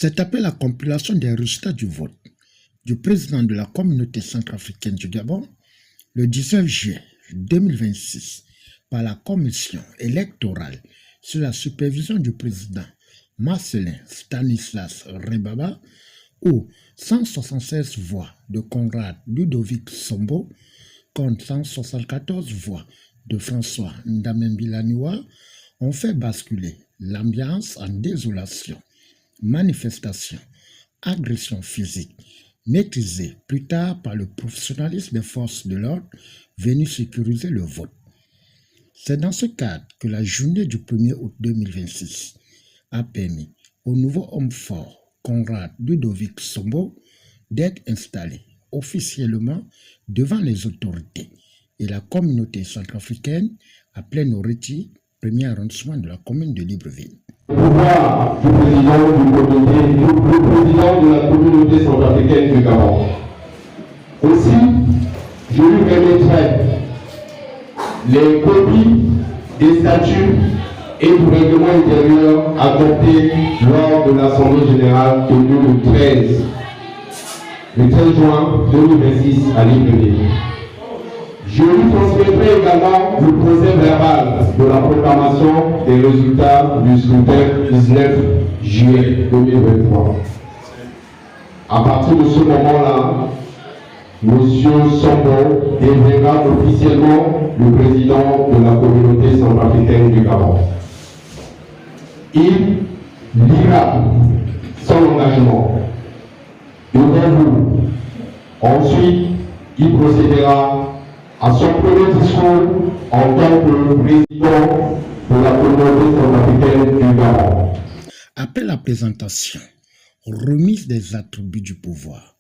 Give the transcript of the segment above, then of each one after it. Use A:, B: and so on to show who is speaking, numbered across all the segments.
A: C'est après la compilation des résultats du vote du président de la communauté centrafricaine du Gabon le 19 juillet 2026 par la commission électorale sous la supervision du président Marcellin Stanislas Rebaba où 176 voix de Conrad Ludovic Sombo contre 174 voix de François Ndamembilaniwa ont fait basculer l'ambiance en désolation, manifestation, agression physique, maîtrisée plus tard par le professionnalisme des forces de l'ordre venues sécuriser le vote. C'est dans ce cadre que la journée du 1er août 2026 a permis au nouveau homme fort, Conrad Ludovic Sombo, d'être installé officiellement devant les autorités et la communauté centrafricaine à Plein-Oriti, premier arrondissement de la commune de Libreville.
B: Le pouvoir du président de la communauté centrafricaine du Gabon. Aussi, je lui remettrai les copies des statuts et du règlement intérieur adoptés lors de l'Assemblée générale tenue le 13 juin 2026 à Libreville. Je lui transmettrai également le procès verbal de la proclamation des résultats du scrutin 19 juillet 2023. À partir de ce moment-là, M. Sombo deviendra officiellement le président de la communauté centrafricaine du Gabon. Il lira son engagement devant vous. Ensuite, il procédera à son premier discours en tant que président de la communauté centrafricaine du Gabon.
A: Après la présentation, remise des attributs du pouvoir,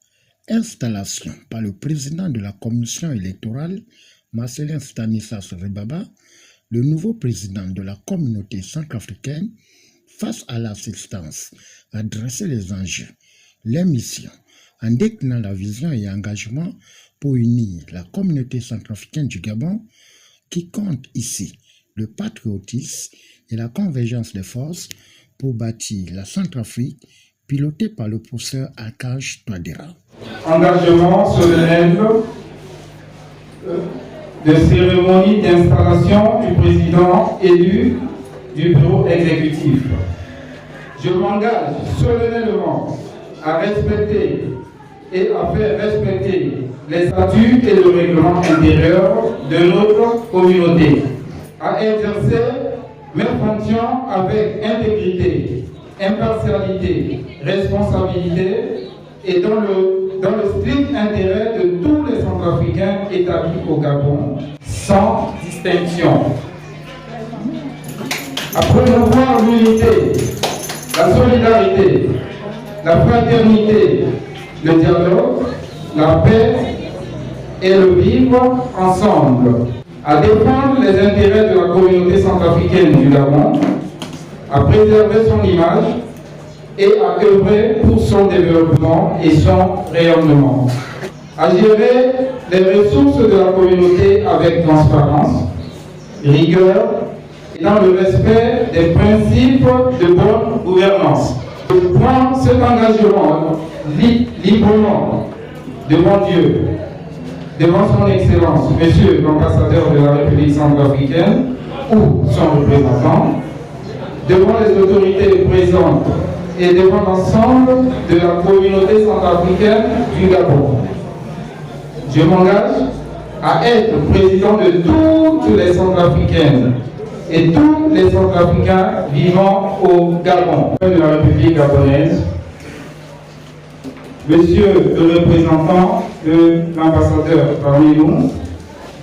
A: installation par le président de la commission électorale, Marcellin Stanislas Rebaba, le nouveau président de la communauté centrafricaine, face à l'assistance, a dressé les enjeux, les missions, en déclinant la vision et engagement pour unir la communauté centrafricaine du Gabon qui compte ici le patriotisme et la convergence des forces pour bâtir la Centrafrique pilotée par le professeur Archange Touadéra.
C: Engagement solennel de cérémonie d'installation du président élu du bureau exécutif. Je m'engage solennellement à respecter et à faire respecter les statuts et le règlement intérieur de notre communauté, à exercer mes fonctions avec intégrité, impartialité, responsabilité et dans le strict intérêt de tous les Centrafricains établis au Gabon, sans distinction. À promouvoir l'unité, la solidarité, la fraternité, le dialogue, la paix et le vivre ensemble, à défendre les intérêts de la communauté centrafricaine du Gabon, à préserver son image et à œuvrer pour son développement et son rayonnement, à gérer les ressources de la communauté avec transparence, rigueur et dans le respect des principes de bonne gouvernance. Je prends cet engagement librement devant Dieu, devant son Excellence, Monsieur l'ambassadeur de la République centrafricaine ou son représentant, devant les autorités présentes et devant l'ensemble de la communauté centrafricaine du Gabon. Je m'engage à être président de toutes les Centrafricaines et tous les Centrafricains vivant au Gabon de la République gabonaise. Monsieur le représentant de l'ambassadeur parmi nous,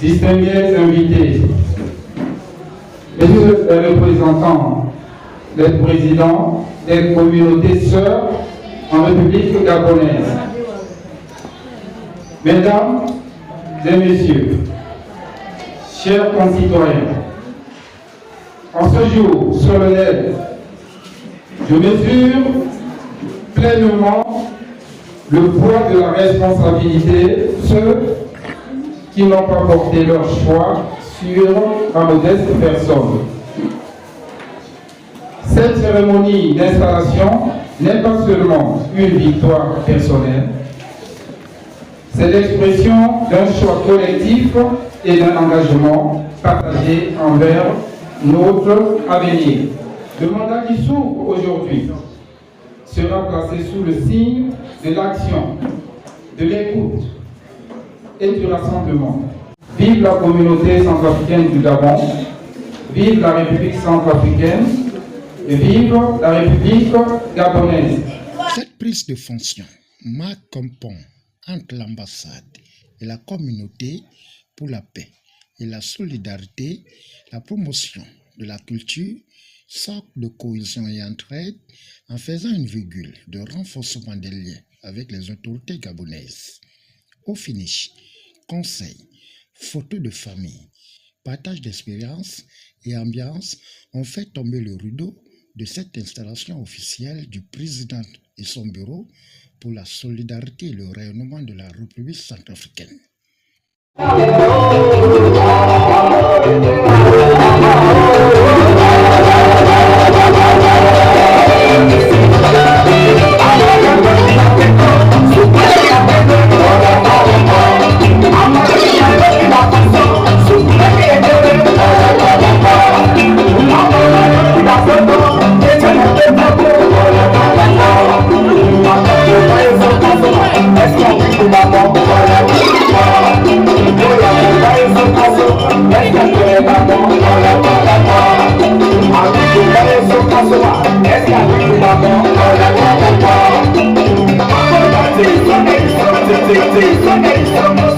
C: distingués invités, Monsieur le représentant des présidents des communautés sœurs en République gabonaise, Mesdames et Messieurs, chers concitoyens, en ce jour solennel, je mesure pleinement le poids de la responsabilité, ceux qui n'ont pas porté leur choix sur ma modeste personne. Cette cérémonie d'installation n'est pas seulement une victoire personnelle, c'est l'expression d'un choix collectif et d'un engagement partagé envers notre avenir. Le mandat qui s'ouvre aujourd'hui sera placé sous le signe de l'action, de l'écoute et du rassemblement. Vive la communauté centrafricaine du Gabon, vive la République centrafricaine et vive la République gabonaise.
A: Cette prise de fonction marque un pont entre l'ambassade et la communauté pour la paix et la solidarité, la promotion de la culture, socle de cohésion et entraide, en faisant une virgule de renforcement des liens avec les autorités gabonaises. Au finish, conseils, photos de famille, partage d'expériences et ambiance ont fait tomber le rideau de cette installation officielle du président et son bureau pour la solidarité et le rayonnement de la République centrafricaine.
D: Sunday,